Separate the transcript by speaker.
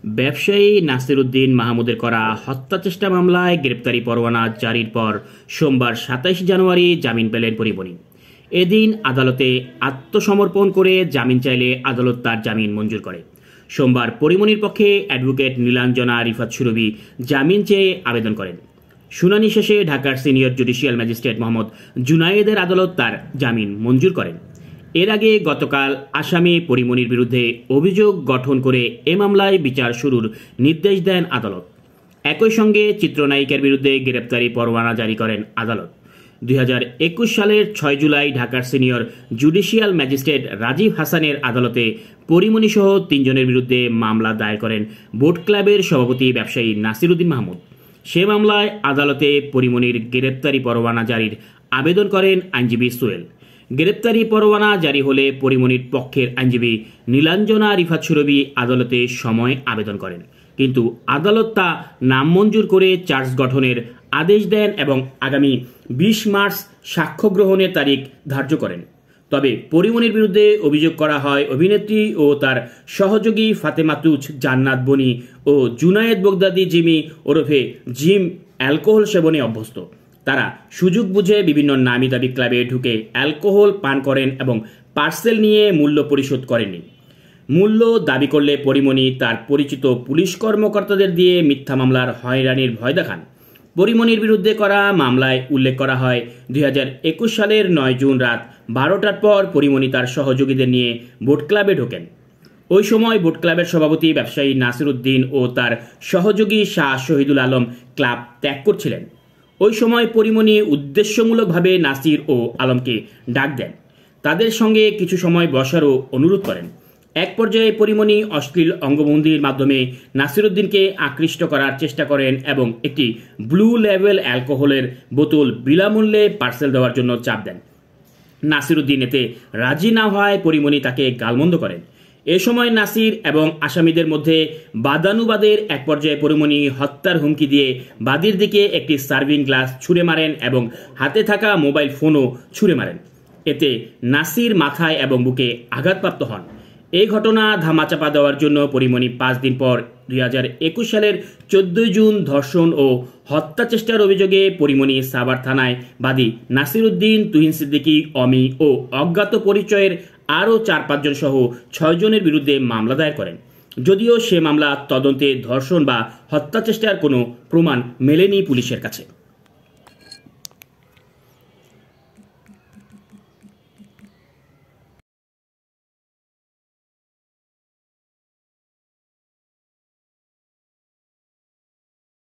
Speaker 1: ব্যবসায়ী নাসির উদ্দিন মাহমুদের করা হত্যা চেষ্টা মামলায় গ্রেপ্তারি পরোয়ানা জারির পর সোমবার ২৭ জানুয়ারি জামিন পেলেন পরিমণি। এদিন আদালতে আত্মসমর্পণ করে জামিন চাইলে আদালত তার জামিন মঞ্জুর করে। সোমবার পরিমণির পক্ষে অ্যাডভোকেট নীলাঞ্জনা রিফাত সুরভি জামিন চেয়ে আবেদন করেন। শুনানি শেষে ঢাকার সিনিয়র জুডিশিয়াল ম্যাজিস্ট্রেট মোহাম্মদ জুনায়েদের আদালত তার জামিন মঞ্জুর করেন। এর আগে গতকাল আসামি পরিমণির বিরুদ্ধে অভিযোগ গঠন করে এ মামলায় বিচার শুরুর নির্দেশ দেন আদালত। একই সঙ্গে চিত্রনায়িকার বিরুদ্ধে গ্রেপ্তারি পরোয়ানা জারি করেন আদালত। ২০২১ সালের ৬ জুলাই ঢাকার সিনিয়র জুডিশিয়াল ম্যাজিস্ট্রেট রাজীব হাসানের আদালতে পরিমণিসহ ৩ জনের বিরুদ্ধে মামলা দায়ের করেন বোট ক্লাবের সভাপতি ব্যবসায়ী নাসির উদ্দিন মাহমুদ। সে মামলায় আদালতে পরিমণির গ্রেপ্তারি পরোয়ানা জারির আবেদন করেন আইনজীবী সোহেল। গ্রেপ্তারি পরোয়ানা জারি হলে পরিমণির পক্ষের আইনজীবী নীলাঞ্জনা রিফাত সুরভি আদালতে সময় আবেদন করেন, কিন্তু আদালত তা নামঞ্জুর করে চার্জ গঠনের আদেশ দেন এবং আগামী ২০ মার্চ সাক্ষ্য গ্রহণের তারিখ ধার্য করেন। তবে পরিমণির বিরুদ্ধে অভিযোগ করা হয় অভিনেত্রী ও তার সহযোগী ফাতেমা তুজ, জান্নাত বনি ও জুনায়েদ বগদাদি জিমি ওরফে জিম অ্যালকোহল সেবনে অভ্যস্ত। তারা সুযোগ বুঝে বিভিন্ন নামি দাবি ক্লাবে ঢুকে অ্যালকোহল পান করেন এবং পার্সেল নিয়ে মূল্য পরিশোধ করেননি। মূল্য দাবি করলে পরিমণি তার পরিচিত পুলিশ কর্মকর্তাদের দিয়ে মিথ্যা মামলার হয়রানির ভয় দেখান। পরিমণির বিরুদ্ধে করা মামলায় উল্লেখ করা হয় ২০২১ সালের ৯ জুন রাত ১২টার পর পরিমণি তার সহযোগীদের নিয়ে বোট ক্লাবে ঢোকেন। ওই সময় বোট ক্লাবের সভাপতি ব্যবসায়ী নাসির উদ্দিন ও তার সহযোগী শাহ শহীদুল আলম ক্লাব ত্যাগ করছিলেন। ওই সময় পরিমণি উদ্দেশ্যমূলকভাবে নাসির ও আলমকে ডাক দেন, তাদের সঙ্গে কিছু সময় বসারও অনুরোধ করেন। এক পর্যায়ে পরিমণি অশ্লীল অঙ্গভঙ্গির মাধ্যমে নাসির উদ্দিনকে আকৃষ্ট করার চেষ্টা করেন এবং একটি ব্লু লেভেল অ্যালকোহলের বোতল বিনামূল্যে পার্সেল দেওয়ার জন্য চাপ দেন। নাসির উদ্দিন এতে রাজি না হওয়ায় পরিমণি তাকে গালমন্দ করেন। এ সময় নাসির এবং আসামিদের মধ্যে বাদানুবাদের এক পর্যায়ে পরিমণি হত্যার হুমকি দিয়ে বাদীর দিকে একটি সার্ভিং গ্লাস ছুঁড়ে মারেন এবং হাতে থাকা মোবাইল ফোনও ছুঁড়ে মারেন। এতে নাসির মাথায় এবং বুকে আঘাতপ্রাপ্ত হন। এই ঘটনা ধামাচাপা দেওয়ার জন্য পরিমণি ৫ দিন পর ২০২১ সালের ১৪ জুন ধর্ষণ ও হত্যা চেষ্টার অভিযোগে পরিমণি সাভার থানায় বাদী নাসির উদ্দিন, তুহিন সিদ্দিকী, অমি ও অজ্ঞাত পরিচয়ের আরও ৪-৫ জন সহ ৬ জনের বিরুদ্ধে মামলা দায়ের করেন। যদিও সে মামলা তদন্তে ধর্ষণ বা হত্যা চেষ্টার কোনো প্রমাণ মেলেনি পুলিশের কাছে।